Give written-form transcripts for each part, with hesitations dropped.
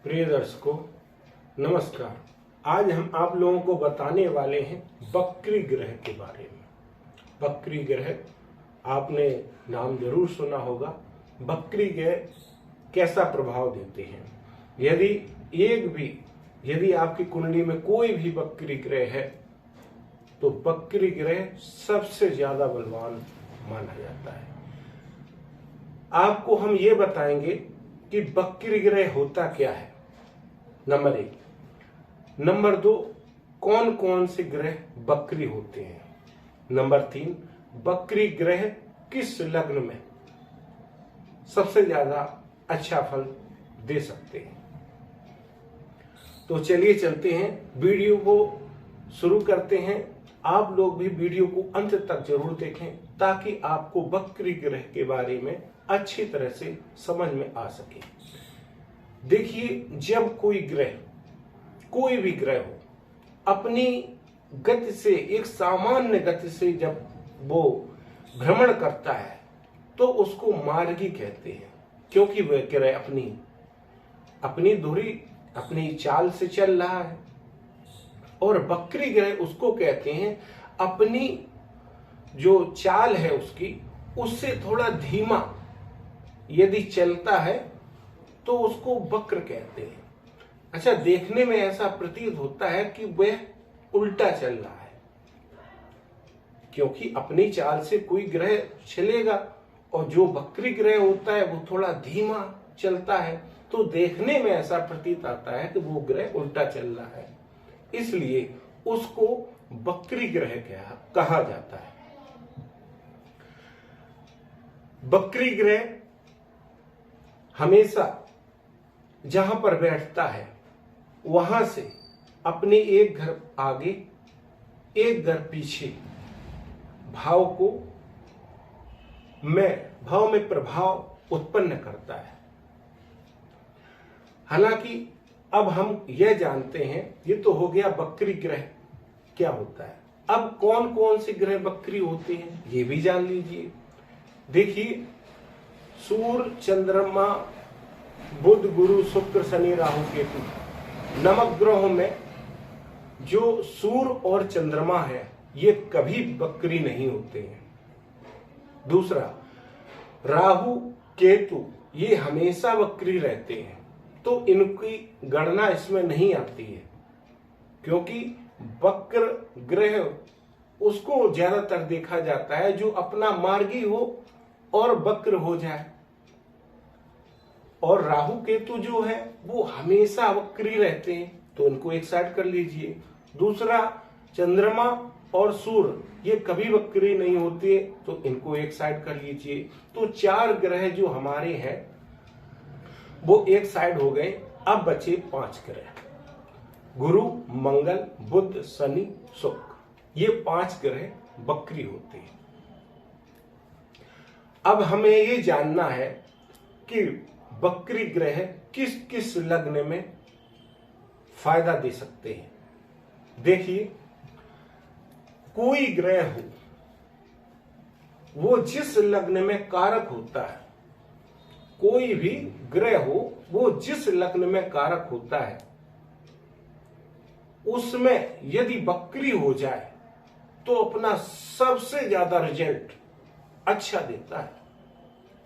प्रिय दर्शकों, नमस्कार। आज हम आप लोगों को बताने वाले हैं बकरी ग्रह के बारे में। बकरी ग्रह आपने नाम जरूर सुना होगा। बकरी ग्रह कैसा प्रभाव देते हैं? यदि आपकी कुंडली में कोई भी बकरी ग्रह है तो बकरी ग्रह सबसे ज्यादा बलवान माना जाता है। आपको हम ये बताएंगे कि बकरी ग्रह होता क्या है, नंबर 1। नंबर 2, कौन कौन से ग्रह बकरी होते हैं। नंबर 3, बकरी ग्रह किस लग्न में सबसे ज्यादा अच्छा फल दे सकते हैं। तो चलिए चलते हैं, वीडियो को शुरू करते हैं। आप लोग भी वीडियो को अंत तक जरूर देखें ताकि आपको बकरी ग्रह के बारे में अच्छी तरह से समझ में आ सके। देखिए, जब कोई भी ग्रह हो अपनी गति से, एक सामान्य गति से जब वो भ्रमण करता है तो उसको मार्गी कहते हैं, क्योंकि वह ग्रह अपनी दूरी, अपनी चाल से चल रहा है। और बकरी ग्रह उसको कहते हैं अपनी जो चाल है उससे थोड़ा धीमा यदि चलता है तो उसको वक्र कहते हैं। अच्छा, देखने में ऐसा प्रतीत होता है कि वह उल्टा चल रहा है, क्योंकि अपनी चाल से कोई ग्रह चलेगा और जो बकरी ग्रह होता है वो थोड़ा धीमा चलता है, तो देखने में ऐसा प्रतीत आता है कि वो ग्रह उल्टा चल रहा है, इसलिए उसको बकरी ग्रह कहा जाता है। बकरी ग्रह हमेशा जहां पर बैठता है वहां से अपने एक घर आगे एक घर पीछे भाव में प्रभाव उत्पन्न करता है। हालांकि अब हम यह जानते हैं, ये तो हो गया बकरी ग्रह क्या होता है। अब कौन कौन से ग्रह बकरी होते हैं ये भी जान लीजिए। देखिए, सूर्य, चंद्रमा, बुध, गुरु, शुक्र, शनि, राहु, केतु, नवग्रहों में जो सूर्य और चंद्रमा है ये कभी बकरी नहीं होते हैं। दूसरा, राहु, केतु ये हमेशा बकरी रहते हैं, तो इनकी गणना इसमें नहीं आती है, क्योंकि बक्र ग्रह उसको ज्यादातर देखा जाता है जो अपना मार्गी हो और वक्र हो जाए। और राहु केतु जो है वो हमेशा वक्री रहते हैं, तो इनको एक साइड कर लीजिए। दूसरा, चंद्रमा और सूर्य ये कभी वक्री नहीं होते, तो इनको एक साइड कर लीजिए। तो 4 ग्रह जो हमारे हैं वो एक साइड हो गए। अब बचे 5 ग्रह, गुरु, मंगल, बुध, शनि, शुक्र, ये 5 ग्रह बकरी होते हैं। अब हमें ये जानना है कि बकरी ग्रह किस किस लग्न में फायदा दे सकते हैं। देखिए, कोई ग्रह हो वो जिस लग्न में कारक होता है, कोई भी ग्रह हो वो जिस लग्न में कारक होता है उसमें यदि बकरी हो जाए तो अपना सबसे ज्यादा रिजल्ट अच्छा देता है।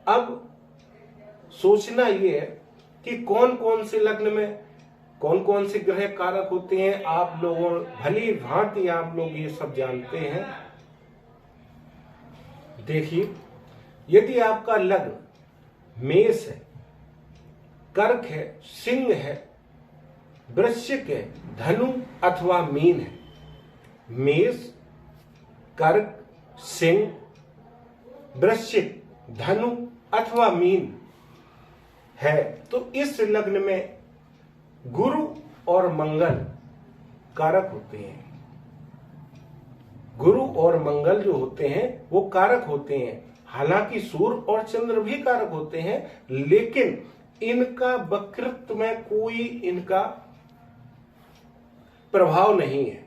अब सोचना यह है कि कौन कौन से लग्न में कौन कौन से ग्रह कारक होते हैं। आप लोगों भली भांति आप लोग ये सब जानते हैं। देखिए, यदि आपका लग्न मेष है, कर्क है, सिंह है, वृश्चिक है, धनु अथवा मीन है, मेष, कर्क, सिंह, वृश्चिक, धनु अथवा मीन है, तो इस लग्न में गुरु और मंगल कारक होते हैं। गुरु और मंगल जो होते हैं वो कारक होते हैं। हालांकि सूर्य और चंद्र भी कारक होते हैं, लेकिन इनका वक्रित्व में कोई इनका प्रभाव नहीं है।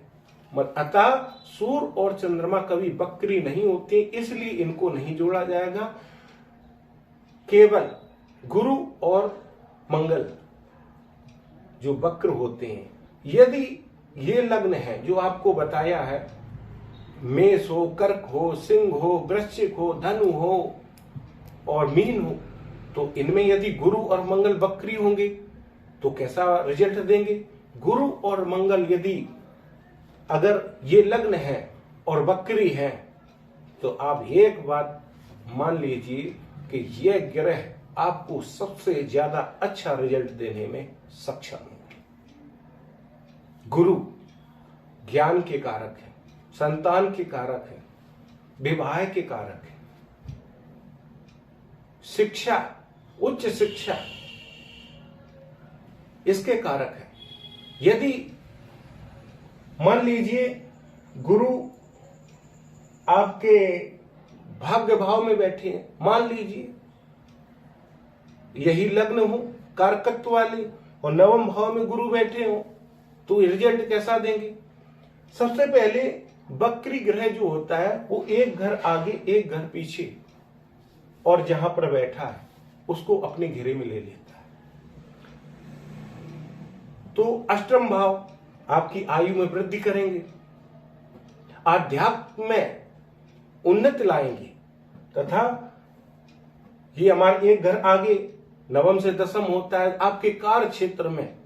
अतः सूर्य और चंद्रमा कभी बकरी नहीं होती, इसलिए इनको नहीं जोड़ा जाएगा। केवल गुरु और मंगल जो वक्र होते हैं, यदि ये लग्न है जो आपको बताया है, मेष हो, कर्क हो, सिंह हो, वृश्चिक हो, धनु हो और मीन हो, तो इनमें यदि गुरु और मंगल वक्री होंगे तो कैसा रिजल्ट देंगे? गुरु और मंगल यदि अगर ये लग्न है और वक्री है तो आप एक बात मान लीजिए कि यह ग्रह आपको सबसे ज्यादा अच्छा रिजल्ट देने में सक्षम है। गुरु ज्ञान के कारक है, संतान के कारक है, विवाह के कारक है, शिक्षा, उच्च शिक्षा इसके कारक है। यदि मान लीजिए गुरु आपके भाग्य भाव में बैठे हैं, मान लीजिए यही लग्न हो कारकत्व वाले और नवम भाव में गुरु बैठे हो, तो रिजल्ट कैसा देंगे? सबसे पहले वक्री ग्रह जो होता है वो एक घर आगे एक घर पीछे और जहां पर बैठा है उसको अपने घेरे में ले लेता है। तो अष्टम भाव आपकी आयु में वृद्धि करेंगे, आध्यात्म में उन्नति लाएंगे तथा ये हमारे एक घर आगे नवम से दसम होता है, आपके कार्य क्षेत्र में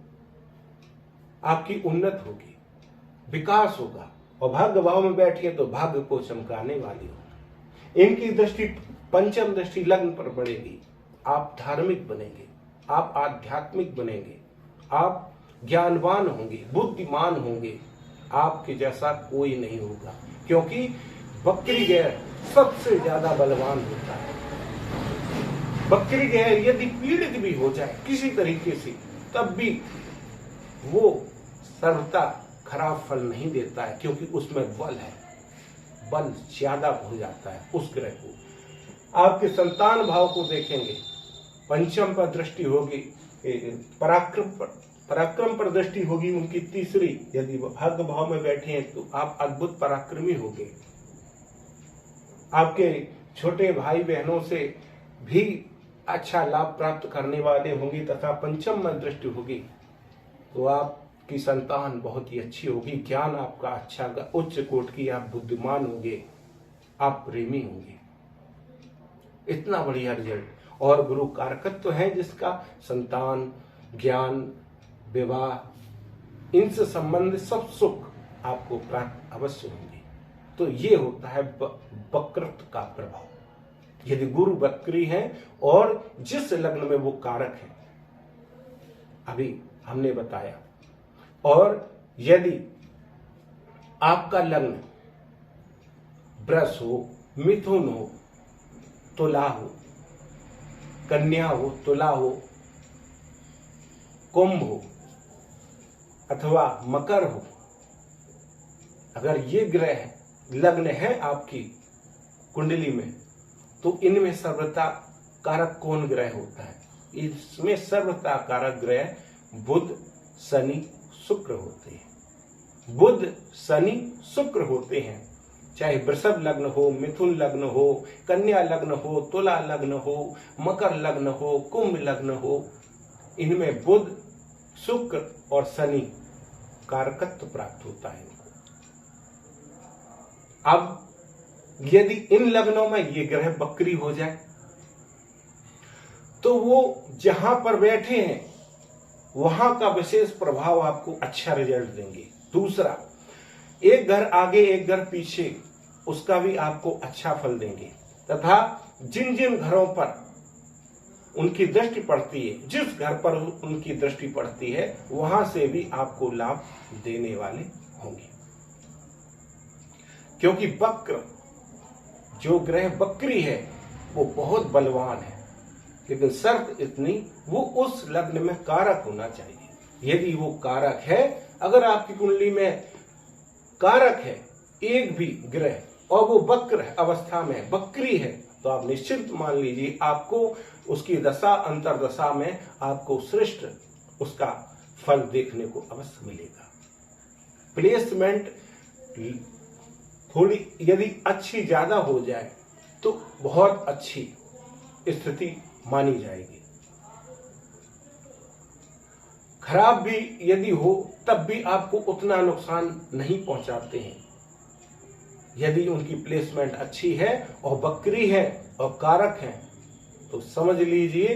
आपकी उन्नति होगी, विकास होगा। और भाग्य भाव में बैठिए तो भाग्य को चमकाने वाली होगी। इनकी दृष्टि पंचम दृष्टि लग्न पर पड़ेगी, आप धार्मिक बनेंगे, आप आध्यात्मिक बनेंगे, आप ज्ञानवान होंगे, बुद्धिमान होंगे, आपके जैसा कोई नहीं होगा, क्योंकि वक्री ग्रह सबसे ज्यादा बलवान होता है। वक्री ग्रह यदि पीड़ित भी हो जाए किसी तरीके से तब भी वो सर्वथा खराब फल नहीं देता है, क्योंकि उसमें बल है, बल ज्यादा हो जाता है उस ग्रह को। आपके संतान भाव को देखेंगे, पंचम पर दृष्टि होगी, पराक्रम पर दृष्टि होगी उनकी तीसरी। यदि भाग्य भाव में बैठे हैं तो आप अद्भुत पराक्रमी होंगे, आपके छोटे भाई बहनों से भी अच्छा लाभ प्राप्त करने वाले होंगे तथा पंचम में दृष्टि होगी तो आपकी संतान बहुत ही अच्छी होगी, ज्ञान आपका अच्छा, उच्च कोटि की, आप बुद्धिमान होंगे, आप प्रेमी होंगे। इतना बढ़िया रिजल्ट। और गुरु कारकत्व है जिसका संतान, ज्ञान, विवाह, इनसे संबंधित सब सुख आपको प्राप्त अवश्य होंगे। तो ये होता है वक्रत्व का प्रभाव। यदि गुरु वक्री है और जिस लग्न में वो कारक है अभी हमने बताया, और यदि आपका लग्न वृष हो, मिथुन हो, तुला हो, कन्या हो, तुला हो, कुंभ हो अथवा मकर हो, अगर ये ग्रह लग्न है आपकी कुंडली में तो इनमें सर्वथा कारक कौन ग्रह होता है? इसमें सर्वथा कारक ग्रह बुध, शनि, शुक्र होते हैं। बुध, शनि, शुक्र होते हैं। चाहे वृषभ लग्न हो, मिथुन लग्न हो, कन्या लग्न हो, तुला लग्न हो, मकर लग्न हो, कुंभ लग्न हो, इनमें बुध, शुक्र और शनि कारकत्व प्राप्त होता है। अब यदि इन लग्नों में ये ग्रह वक्री हो जाए तो वो जहां पर बैठे हैं वहां का विशेष प्रभाव आपको अच्छा रिजल्ट देंगे। दूसरा, एक घर आगे एक घर पीछे उसका भी आपको अच्छा फल देंगे तथा जिन जिन घरों पर उनकी दृष्टि पड़ती है, जिस घर पर उनकी दृष्टि पड़ती है वहां से भी आपको लाभ देने वाले होंगे। क्योंकि वक्र जो ग्रह वक्री है वो बहुत बलवान है, लेकिन शर्त इतनी, वो उस लग्न में कारक होना चाहिए। यदि वो कारक है, अगर आपकी कुंडली में कारक है एक भी ग्रह और वो वक्र अवस्था में वक्री है तो आप निश्चिंत मान लीजिए आपको उसकी दशा अंतरदशा में आपको श्रेष्ठ उसका फल देखने को अवश्य मिलेगा। प्लेसमेंट थोड़ी यदि अच्छी ज्यादा हो जाए तो बहुत अच्छी स्थिति मानी जाएगी। खराब भी यदि हो तब भी आपको उतना नुकसान नहीं पहुंचाते हैं। यदि उनकी प्लेसमेंट अच्छी है और बकरी है और कारक है तो समझ लीजिए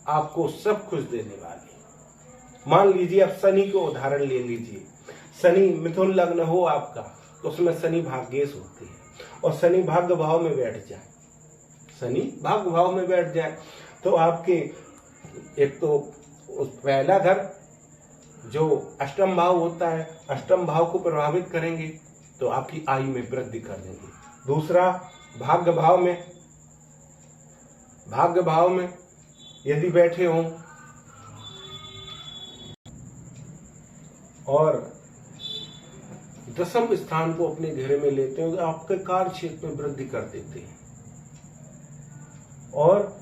आपको सब कुछ देने वाली है। मान लीजिए आप शनि को उदाहरण ले लीजिए। शनि मिथुन लग्न हो आपका तो उसमें शनि भाग्येश होती है और शनि भाग्य भाव में बैठ जाए, शनि भाग्य भाव में बैठ जाए तो आपके एक तो पहला घर जो अष्टम भाव होता है, अष्टम भाव को प्रभावित करेंगे तो आपकी आयु में वृद्धि कर देंगे। दूसरा भाग्य भाव में यदि बैठे हों और दसम स्थान को अपने घेरे में लेते हैं तो आपके कार्य क्षेत्र में वृद्धि कर देते हैं और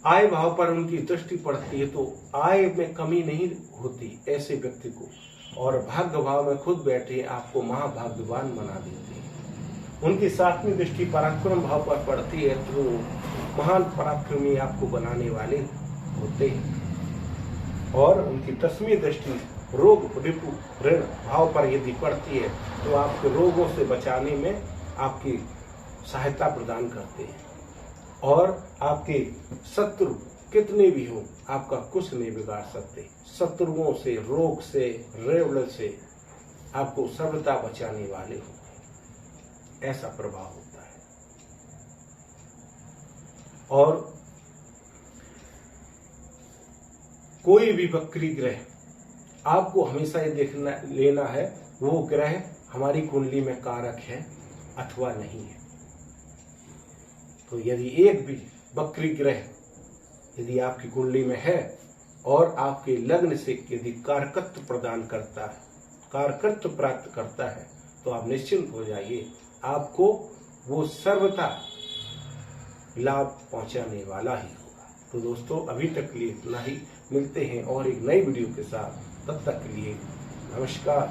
आय भाव पर उनकी दृष्टि पड़ती है तो आय में कमी नहीं होती ऐसे व्यक्ति को, और भाग्य भाव में खुद बैठे आपको महाभाग्यवान बना देते हैं। उनकी सातवीं दृष्टि पराक्रम भाव पर पड़ती है तो महान पराक्रमी आपको बनाने वाले होते हैं, और उनकी 10वीं दृष्टि रोग रिपु ऋण भाव पर यदि पड़ती है तो आपके रोगों से बचाने में आपकी सहायता प्रदान करते हैं, और आपके शत्रु कितने भी हो आपका कुछ नहीं बिगाड़ सकते। शत्रुओं से, रोग से, ऋण से आपको सर्वदा बचाने वाले होते, ऐसा प्रभाव होता है। और कोई भी वक्री ग्रह आपको हमेशा ये लेना है वो ग्रह हमारी कुंडली में कारक है अथवा नहीं है। तो यदि एक भी वक्री ग्रह यदि आपकी कुंडली में है और आपके लग्न से यदि कारकत्व प्रदान करता है, कारकत्व प्राप्त करता है तो आप निश्चिंत हो जाइए, आपको वो सर्वथा लाभ पहुंचाने वाला ही होगा। तो दोस्तों अभी तक के लिए इतना ही, मिलते हैं और एक नई वीडियो के साथ, तब तक के लिए नमस्कार।